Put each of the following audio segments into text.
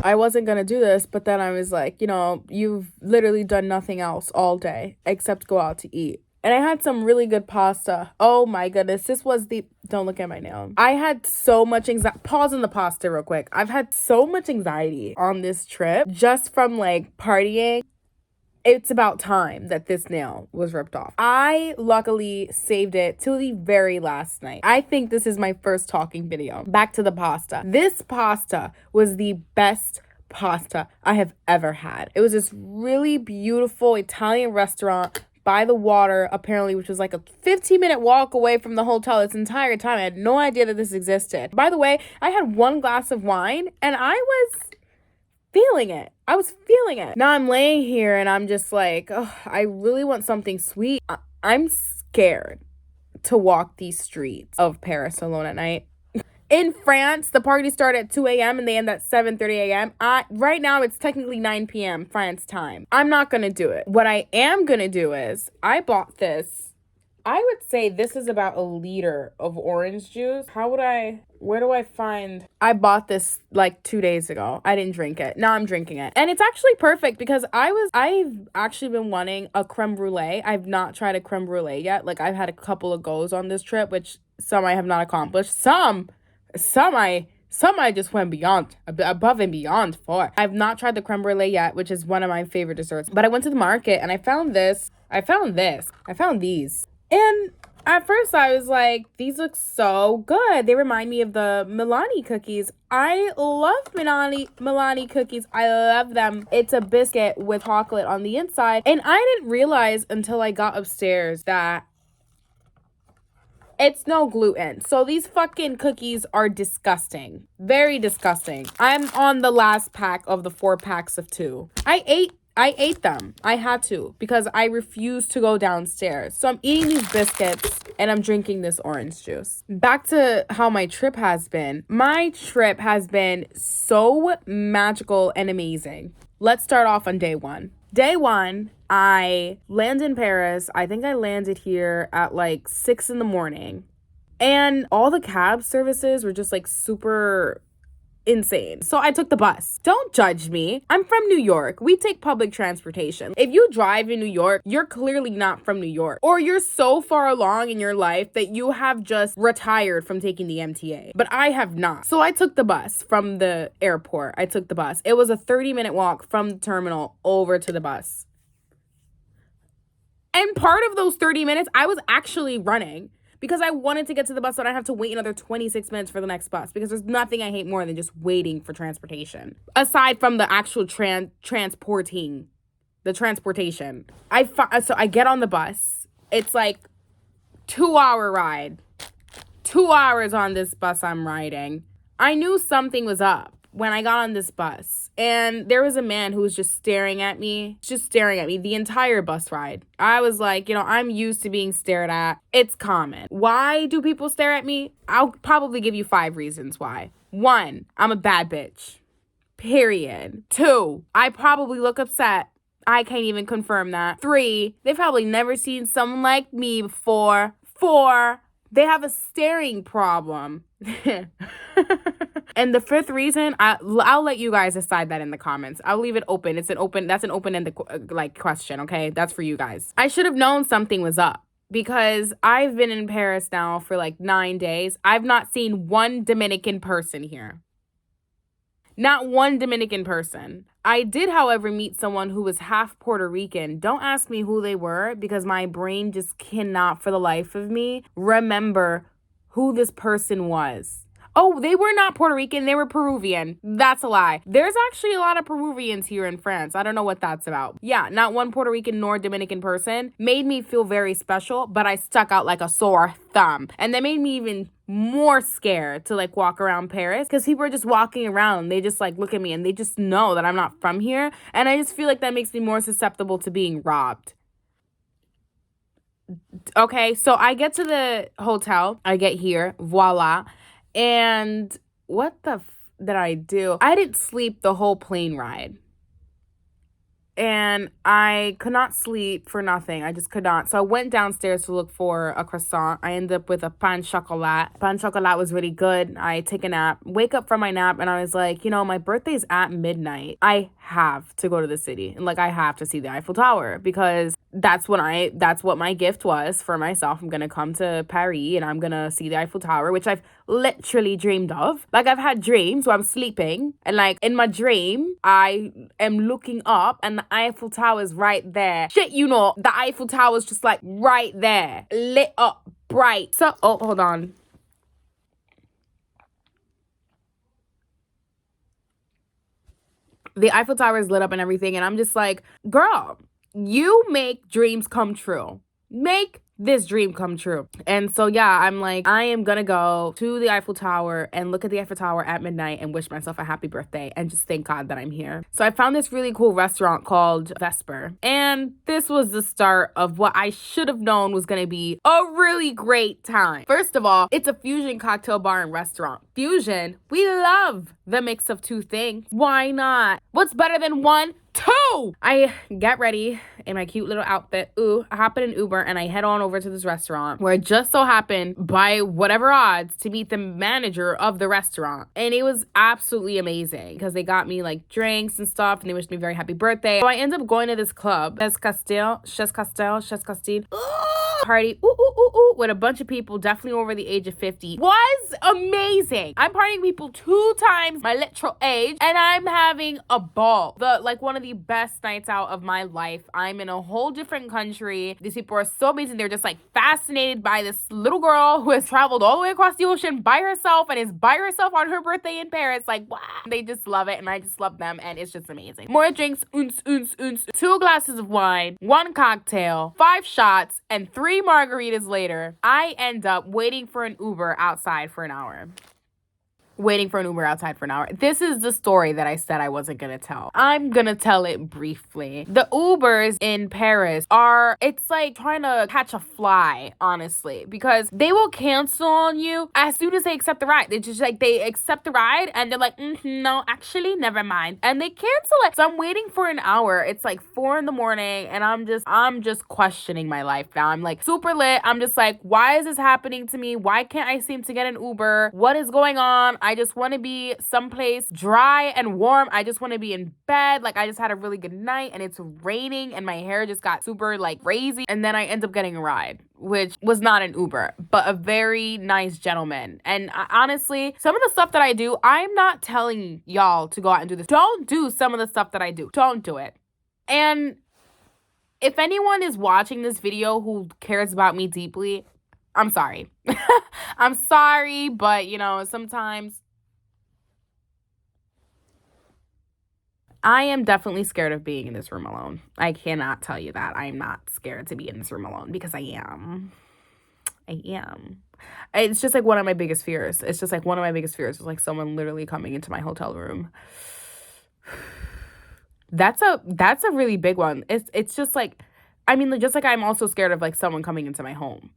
I wasn't gonna do this, but then I was like, you've literally done nothing else all day except go out to eat. And I had some really good pasta. Oh my goodness. Don't look at my nail. I had so much anxiety. Pause on the pasta real quick. I've had so much anxiety on this trip just from like partying. It's about time that this nail was ripped off. I luckily saved it till the very last night. I think this is my first talking video. Back to the pasta. This pasta was the best pasta I have ever had. It was this really beautiful Italian restaurant by the water, apparently, which was like a 15-minute walk away from the hotel this entire time. I had no idea that this existed. By the way, I had one glass of wine and I was feeling it. I was feeling it. Now I'm laying here and I'm just like, oh, I really want something sweet. I'm scared to walk these streets of Paris alone at night. In France, the party started at 2 a.m. and they end at 7:30 a.m. Right now, it's technically 9 p.m. France time. I'm not going to do it. What I am going to do is I bought this. I would say this is about a liter of orange juice. Where do I find? I bought this like 2 days ago. I didn't drink it. Now I'm drinking it. And it's actually perfect because I've actually been wanting a creme brulee. I've not tried a creme brulee yet. Like I've had a couple of goes on this trip, which some I have not accomplished. Some I just went above and beyond for. I've not tried the creme brulee yet, which is one of my favorite desserts. But I went to the market and I found this. I found these. And at first I was like, these look so good. They remind me of the Milani cookies. I love Milani cookies. I love them. It's a biscuit with chocolate on the inside. And I didn't realize until I got upstairs that it's no gluten. So these fucking cookies are disgusting. Very disgusting. I'm on the last pack of the 4 packs of 2. I ate them. I had to because I refused to go downstairs. So I'm eating these biscuits and I'm drinking this orange juice. Back to how my trip has been. My trip has been so magical and amazing. Let's start off on day 1. Day 1, I land in Paris. I think I landed here at like 6 in the morning. And all the cab services were just like super insane. So I took the bus. Don't judge me. I'm from New York. We take public transportation. If you drive in New York, you're clearly not from New York. Or you're so far along in your life that you have just retired from taking the MTA. But I have not. So I took the bus from the airport. I took the bus. It was a 30-minute walk from the terminal over to the bus. And part of those 30 minutes, I was actually running. Because I wanted to get to the bus so I don't have to wait another 26 minutes for the next bus. Because there's nothing I hate more than just waiting for transportation. Aside from the actual transportation. So I get on the bus. It's like 2-hour ride. 2 hours on this bus I'm riding. I knew something was up when I got on this bus. And there was a man who was just staring at me the entire bus ride. I was like, I'm used to being stared at. It's common. Why do people stare at me? I'll probably give you 5 reasons why. 1, I'm a bad bitch. Period. 2, I probably look upset. I can't even confirm that. 3, they've probably never seen someone like me before. 4, they have a staring problem. And the 5th reason, I'll let you guys decide that in the comments. I'll leave it open. That's an open-ended question, okay? That's for you guys. I should have known something was up because I've been in Paris now for like 9 days. I've not seen one Dominican person here. Not one Dominican person. I did, however, meet someone who was half Puerto Rican. Don't ask me who they were because my brain just cannot, for the life of me, remember who this person was. Oh, they were not Puerto Rican. They were Peruvian. That's a lie. There's actually a lot of Peruvians here in France. I don't know what that's about. Yeah, not one Puerto Rican nor Dominican person. Made me feel very special, but I stuck out like a sore thumb. And that made me even more scared to like walk around Paris because people are just walking around. They just like look at me and they just know that I'm not from here. And I just feel like that makes me more susceptible to being robbed. Okay, so I get to the hotel. I get here. Voila. And what did I do? I didn't sleep the whole plane ride. and I could not sleep for nothing. I just could not. So I went downstairs to look for a croissant. I ended up with a pain chocolat. Pain chocolat was really good. I take a nap, wake up from my nap, and I was like, my birthday's at midnight. I have to go to the city, and like I have to see the Eiffel Tower, because that's what my gift was for myself. I'm gonna come to Paris and I'm gonna see the Eiffel Tower, which I've literally dreamed of. Like, I've had dreams where I'm sleeping and like in my dream I am looking up and the Eiffel Tower is right there. Shit, the Eiffel Tower is just like right there, lit up bright. So hold on. The Eiffel Tower is lit up and everything, and I'm just like, girl, you make dreams come true. Make this dream come true. And so, yeah, I'm like, I am gonna go to the Eiffel Tower and look at the Eiffel Tower at midnight and wish myself a happy birthday and just thank God that I'm here. So I found this really cool restaurant called Vesper. And this was the start of what I should have known was gonna be a really great time. First of all, it's a fusion cocktail bar and restaurant. Fusion, we love the mix of two things. Why not? What's better than one? Two! I get ready in my cute little outfit. I hop in an Uber and I head on over to this restaurant where I just so happened, by whatever odds, to meet the manager of the restaurant. And it was absolutely amazing because they got me like drinks and stuff and they wished me a very happy birthday. So I end up going to this club, Chez Castile party, with a bunch of people, definitely over the age of 50. Was amazing. I'm partying people 2 times my literal age, and I'm having a ball. One of the best nights out of my life. I'm in a whole different country. These people are so amazing. They're just like fascinated by this little girl who has traveled all the way across the ocean by herself and is by herself on her birthday in Paris. Like, wow. They just love it, and I just love them, and it's just amazing. More drinks, 2 glasses of wine, 1 cocktail, 5 shots, and 3 margaritas later, I end up waiting for an Uber outside for an hour. This is the story that I said I wasn't gonna tell. I'm gonna tell it briefly. The Ubers in Paris it's like trying to catch a fly, honestly, because they will cancel on you as soon as they accept the ride. They accept the ride and they're like, no, actually, never mind. And they cancel it. So I'm waiting for an hour. It's like 4 a.m. and I'm just questioning my life now. I'm like super lit. I'm just like, why is this happening to me? Why can't I seem to get an Uber? What is going on? I just want to be someplace dry and warm. I just want to be in bed. Like, I just had a really good night and it's raining and my hair just got super like crazy. And then I end up getting a ride, which was not an Uber, but a very nice gentleman. And honestly, some of the stuff that I do, I'm not telling y'all to go out and do this. Don't do some of the stuff that I do. Don't do it. And if anyone is watching this video who cares about me deeply, I'm sorry. I'm sorry, but sometimes I am definitely scared of being in this room alone. I cannot tell you that. I am not scared to be in this room alone because I am. It's just like one of my biggest fears. It's like someone literally coming into my hotel room. That's a really big one. It's just like, just like I'm also scared of like someone coming into my home.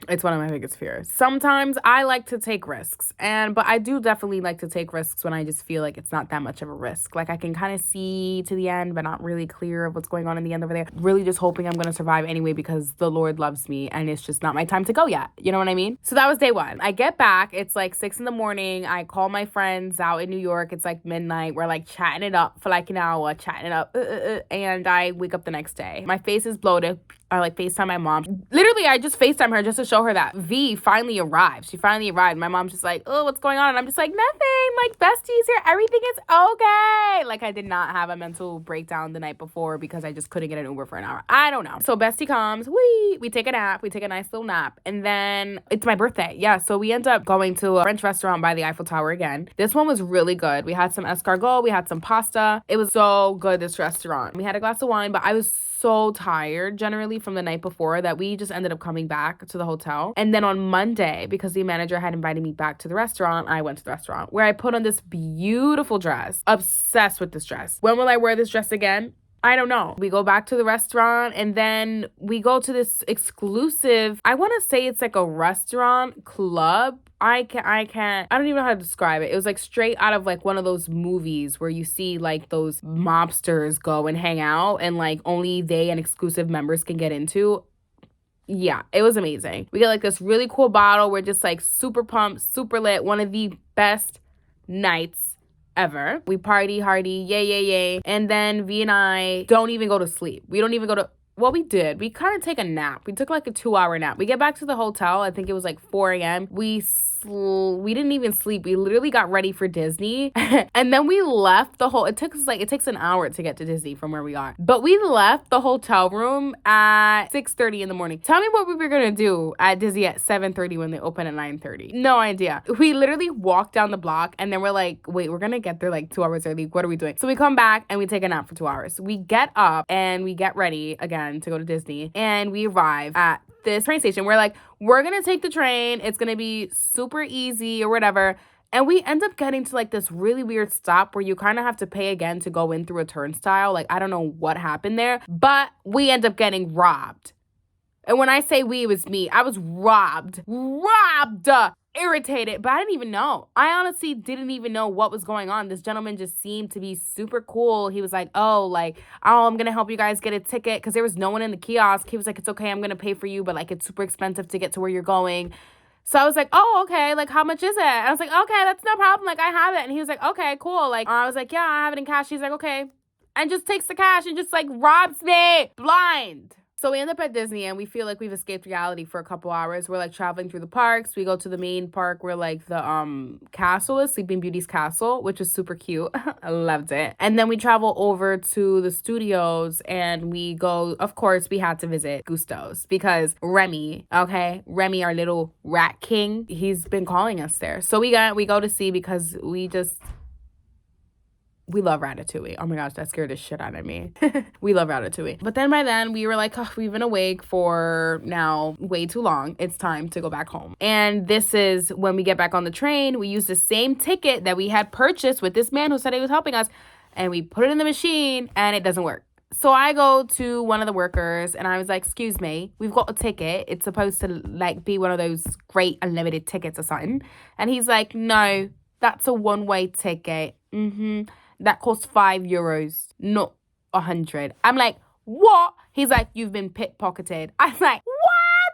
It's one of my biggest fears. Sometimes I like to take risks, but I do definitely like to take risks when I just feel like it's not that much of a risk. Like, I can kind of see to the end, but not really clear of what's going on in the end over there. Really just hoping I'm going to survive anyway because the Lord loves me and it's just not my time to go yet. You know what I mean? So that was day 1. I get back. It's like 6 a.m. I call my friends out in New York. It's like midnight. We're like chatting it up for like an hour, and I wake up the next day. My face is bloated. I like FaceTime my mom. Literally, I just FaceTime her just to show her that V finally arrived. She finally arrived. My mom's just like, oh, what's going on? And I'm just like, nothing. Like, bestie's here. Everything is okay. Like, I did not have a mental breakdown the night before because I just couldn't get an Uber for an hour. I don't know. So bestie comes. We take a nap. We take a nice little nap. And then it's my birthday. Yeah, so we end up going to a French restaurant by the Eiffel Tower again. This one was really good. We had some escargot. We had some pasta. It was so good, this restaurant. We had a glass of wine, but I was so tired generally from the night before that we just ended up coming back to the hotel. And then on Monday, because the manager had invited me back to the restaurant, I went to the restaurant where I put on this beautiful dress. Obsessed with this dress. When will I wear this dress again? I don't know. We go back to the restaurant and then we go to this exclusive, I want to say it's like a restaurant club. I don't even know how to describe it. It was like straight out of like one of those movies where you see like those mobsters go and hang out and like only they and exclusive members can get into. Yeah, it was amazing. We get like this really cool bottle. We're just like super pumped, super lit. One of the best nights ever. We party hardy, yay, yay, yay. And then V and I don't even go to sleep. We don't even go to, well, we did. We kind of take a nap. We took like a 2-hour nap. We get back to the hotel. I think it was like 4 a.m. We didn't even sleep. We literally got ready for Disney. And then we left it takes an hour to get to Disney from where we are. But we left the hotel room at 6:30 in the morning. Tell me what we were going to do at Disney at 7:30 when they open at 9:30. No idea. We literally walked down the block and then we're like, wait, we're going to get there like 2 hours early. What are we doing? So we come back and we take a nap for 2 hours. We get up and we get ready again to go to Disney. And we arrive at this train station. We're like, we're gonna take the train. It's gonna be super easy or whatever. And we end up getting to like this really weird stop where you kind of have to pay again to go in through a turnstile. Like, I don't know what happened there, but we end up getting robbed. And when I say we, it was me. I was robbed. Irritated, but I didn't even know. I honestly didn't even know what was going on. This gentleman just seemed to be super cool. He was like, oh, I'm gonna help you guys get a ticket because there was no one in the kiosk. He was like, it's okay, I'm gonna pay for you, but like it's super expensive to get to where you're going. So I was like, oh, okay, like how much is it? And I was like, okay, that's no problem, like I have it. And he was like, okay, cool. Like I was like, yeah, I have it in cash. He's like, okay, and just takes the cash and just like robs me blind. So we end up at Disney and we feel like we've escaped reality for a couple hours. We're like traveling through the parks. We go to the main park where like the castle is, Sleeping Beauty's castle, which is super cute. I loved it. And then we travel over to the studios and we go, of course, we had to visit Gusto's because Remy, our little rat king, he's been calling us there. So we go to see because we love Ratatouille. Oh my gosh, that scared the shit out of me. We love Ratatouille. But then by then, we were like, oh, we've been awake for now way too long. It's time to go back home. And this is when we get back on the train. We use the same ticket that we had purchased with this man who said he was helping us. And we put it in the machine and it doesn't work. So I go to one of the workers and I was like, excuse me, we've got a ticket. It's supposed to like be one of those great unlimited tickets or something. And he's like, no, that's a one-way ticket. That costs €5, not 100. I'm like, what? He's like, you've been pickpocketed. I'm like, what?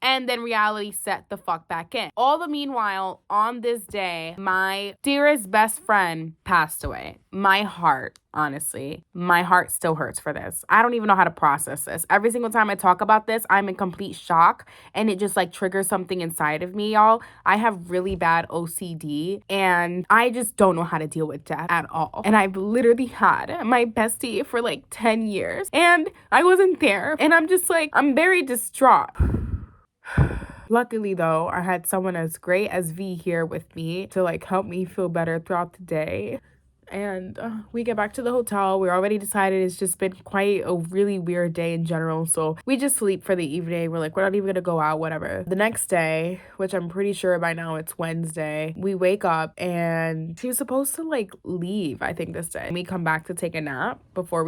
And then reality set the fuck back in. All the meanwhile, on this day, my dearest best friend passed away. My heart, honestly, my heart still hurts for this. I don't even know how to process this. Every single time I talk about this, I'm in complete shock and it just like triggers something inside of me, y'all. I have really bad OCD and I just don't know how to deal with death at all. And I've literally had my bestie for like 10 years and I wasn't there. And I'm just like, I'm very distraught. Luckily, though, I had someone as great as V here with me to like help me feel better throughout the day. And we get back to the hotel. We're already decided it's just been quite a really weird day in general. So we just sleep for the evening. We're like, we're not even going to go out, whatever. The next day, which I'm pretty sure by now it's Wednesday, we wake up and she was supposed to like leave, I think this day. We come back to take a nap before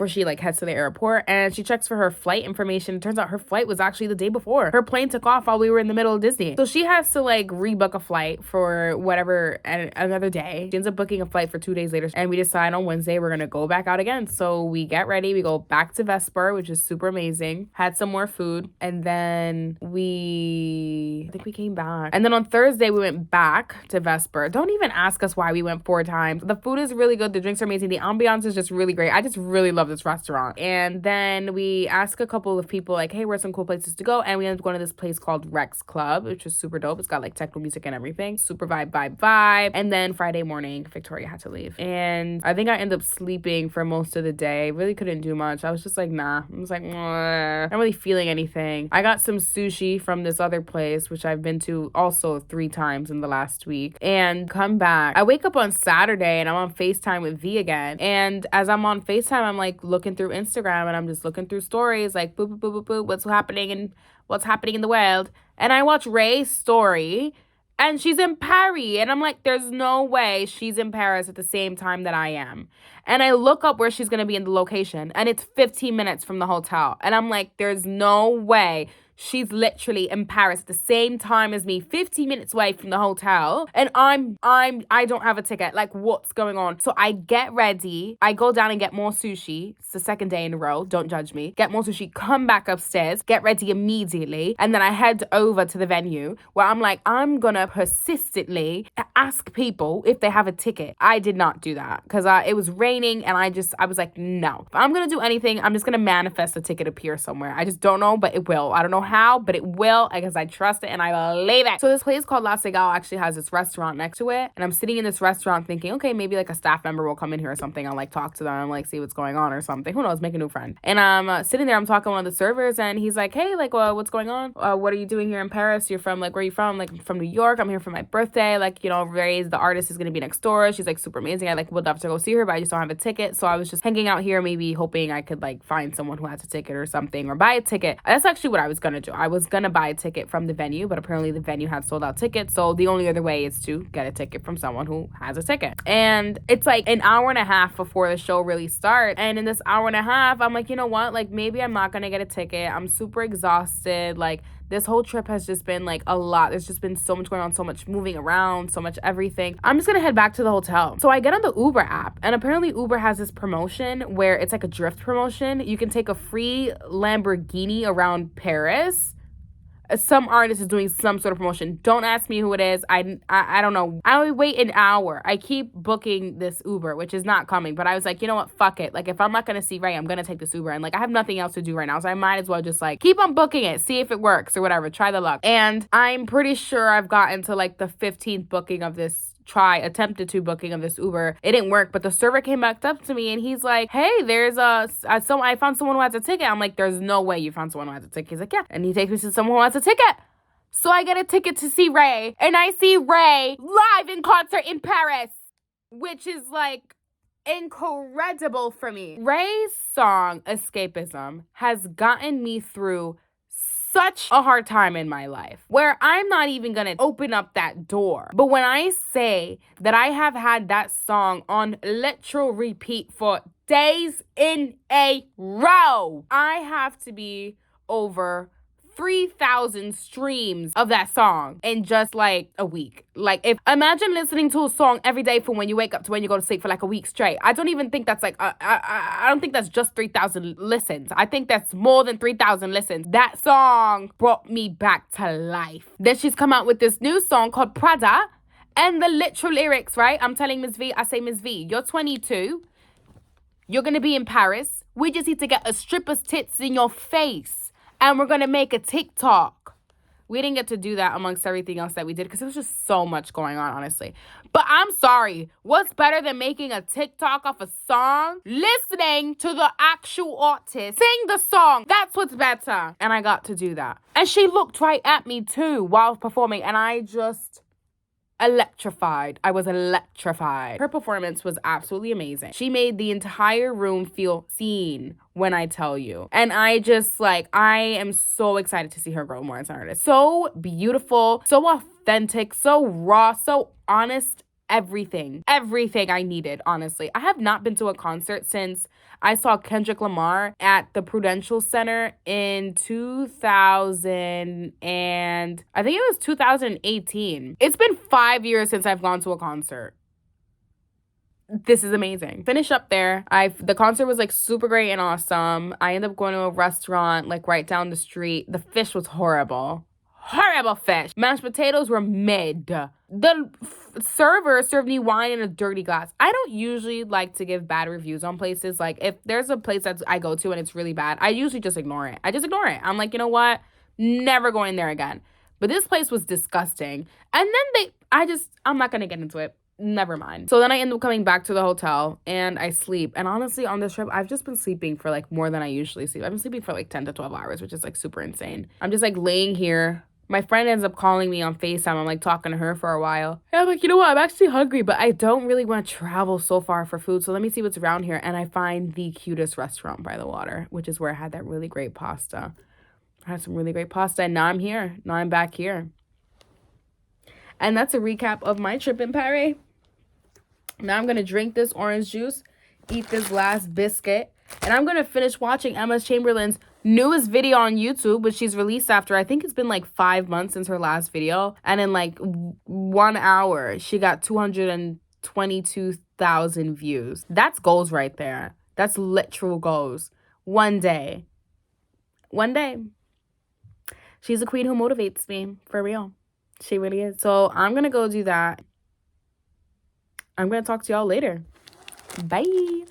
she like heads to the airport, and she checks for her flight information. It turns out her flight was actually the day before. Her plane took off while we were in the middle of Disney. So she has to like rebook a flight for whatever another day. She ends up booking a flight for 2 days later, and we decide on Wednesday we're gonna go back out again. So we get ready, we go back to Vesper, which is super amazing. Had some more food, and then I think we came back. And then on Thursday we went back to Vesper. Don't even ask us why we went 4 times. The food is really good, the drinks are amazing, the ambiance is just really great. I just really love this restaurant. And then we ask a couple of people like, hey, where's some cool places to go? And we ended up going to this place called Rex Club, which is super dope. It's got like techno music and everything. Super vibe. And then Friday morning, Victoria had to leave. And I think I ended up sleeping for most of the day. Really couldn't do much. I was just like, nah. I was like, not really feeling anything. I got some sushi from this other place, which I've been to also 3 times in the last week, and come back. I wake up on Saturday and I'm on FaceTime with V again. And as I'm on FaceTime, I'm like looking through Instagram and I'm just looking through stories like boop, boop, boop, boop, boop, what's happening in the world. And I watch Ray's story And she's in Paris. And I'm like, there's no way she's in Paris at the same time that I am. And I look up where she's going to be in the location, and it's 15 minutes from the hotel. And I'm like, there's no way she's literally in Paris at the same time as me, 15 minutes away from the hotel. And I don't have a ticket. Like, what's going on? So I get ready. I go down and get more sushi. It's the second day in a row. Don't judge me. Get more sushi, come back upstairs, get ready immediately. And then I head over to the venue where I'm like, I'm gonna persistently ask people if they have a ticket. I did not do that because it was raining, and I was like, no. If I'm gonna do anything, I'm just gonna manifest a ticket appear somewhere. I just don't know, but it will. I don't know how, but it will, because I trust it and I believe it. So this place called La Cigale actually has this restaurant next to it, and I'm sitting in this restaurant thinking, okay, maybe like a staff member will come in here or something. I'll like talk to them, like see what's going on or something. Who knows? Make a new friend. And I'm sitting there, I'm talking to one of the servers, and he's like, hey, like, what's going on? What are you doing here in Paris? You're from, like, where are you from? Like, I'm from New York. I'm here for my birthday. Like, you know, Ray's, the artist, is gonna be next door. She's like super amazing. I like would love to go see her, but I just don't have a ticket. So I was just hanging out here, maybe hoping I could like find someone who has a ticket or something, or buy a ticket. That's actually what I was gonna do. I was gonna buy a ticket from the venue, but apparently the venue had sold out tickets. So the only other way is to get a ticket from someone who has a ticket. And it's like an hour and a half before the show really starts. And in this hour and a half, I'm like, you know what? Like, maybe I'm not gonna get a ticket. I'm super exhausted. Like, this whole trip has just been like a lot. There's just been so much going on, so much moving around, so much everything. I'm just gonna head back to the hotel. So I get on the Uber app, and apparently Uber has this promotion where it's like a drift promotion. You can take a free Lamborghini around Paris. Some artist is doing some sort of promotion. Don't ask me who it is. I don't know. I wait an hour. I keep booking this Uber, which is not coming. But I was like, you know what? Fuck it. Like, if I'm not gonna see Ray, I'm gonna take this Uber. And like, I have nothing else to do right now, so I might as well just like keep on booking it, see if it works or whatever. Try the luck. And I'm pretty sure I've gotten to like the 15th booking of this attempted to booking of this Uber. It didn't work, but the server came back up to me and he's like, hey, there's I found someone who has a ticket. I'm like, there's no way you found someone who has a ticket. He's like, yeah. And he takes me to someone who has a ticket. So I get a ticket to see Ray, and I see Ray live in concert in Paris, which is like incredible for me. Ray's song Escapism has gotten me through such a hard time in my life where I'm not even gonna open up that door. But when I say that I have had that song on literal repeat for days in a row, I have to be over 3,000 streams of that song in just like a week. Like, if imagine listening to a song every day from when you wake up to when you go to sleep for like a week straight. I don't even think that's like I don't think that's just 3,000 listens. I think that's more than 3,000 listens. That song brought me back to life. Then she's come out with this new song called Prada, and the literal lyrics, right? I'm telling Ms. V, I say, Ms. V, you're 22. You're gonna be in Paris. We just need to get a stripper's tits in your face, and we're going to make a TikTok. We didn't get to do that amongst everything else that we did because there was just so much going on, honestly. But I'm sorry. What's better than making a TikTok off a song? Listening to the actual artist sing the song. That's what's better. And I got to do that. And she looked right at me too while performing. And I just electrified. I was electrified. Her performance was absolutely amazing. She made the entire room feel seen when I tell you. And I just like, I am so excited to see her grow more as an artist. So beautiful, so authentic, so raw, so honest. Everything I needed, honestly. I have not been to a concert since I saw Kendrick Lamar at the Prudential Center in 2000 and I think it was 2018. It's been 5 years since I've gone to a concert. This is amazing. Finish up there. The concert was like super great and awesome. I ended up going to a restaurant like right down the street. The fish was horrible. Horrible fish. Mashed potatoes were mid. The server served me wine in a dirty glass. I don't usually like to give bad reviews on places. Like, if there's a place that I go to and it's really bad, I usually just ignore it. I'm like, you know what? Never going there again. But this place was disgusting. And then I'm not going to get into it. Never mind. So then I end up coming back to the hotel and I sleep. And honestly, on this trip, I've just been sleeping for like more than I usually sleep. I've been sleeping for like 10 to 12 hours, which is like super insane. I'm just like laying here. My friend ends up calling me on FaceTime. I'm like talking to her for a while. And I'm like, you know what? I'm actually hungry, but I don't really want to travel so far for food. So let me see what's around here. And I find the cutest restaurant by the water, which is where I had that really great pasta. I had some really great pasta and now I'm here. Now I'm back here. And that's a recap of my trip in Paris. Now I'm going to drink this orange juice, eat this last biscuit, and I'm going to finish watching Emma Chamberlain's newest video on YouTube, which she's released after, I think it's been like 5 months since her last video. And in like 1 hour, she got 222,000 views. That's goals right there. That's literal goals. One day. She's a queen who motivates me, for real. She really is. So I'm going to go do that. I'm going to talk to y'all later. Bye.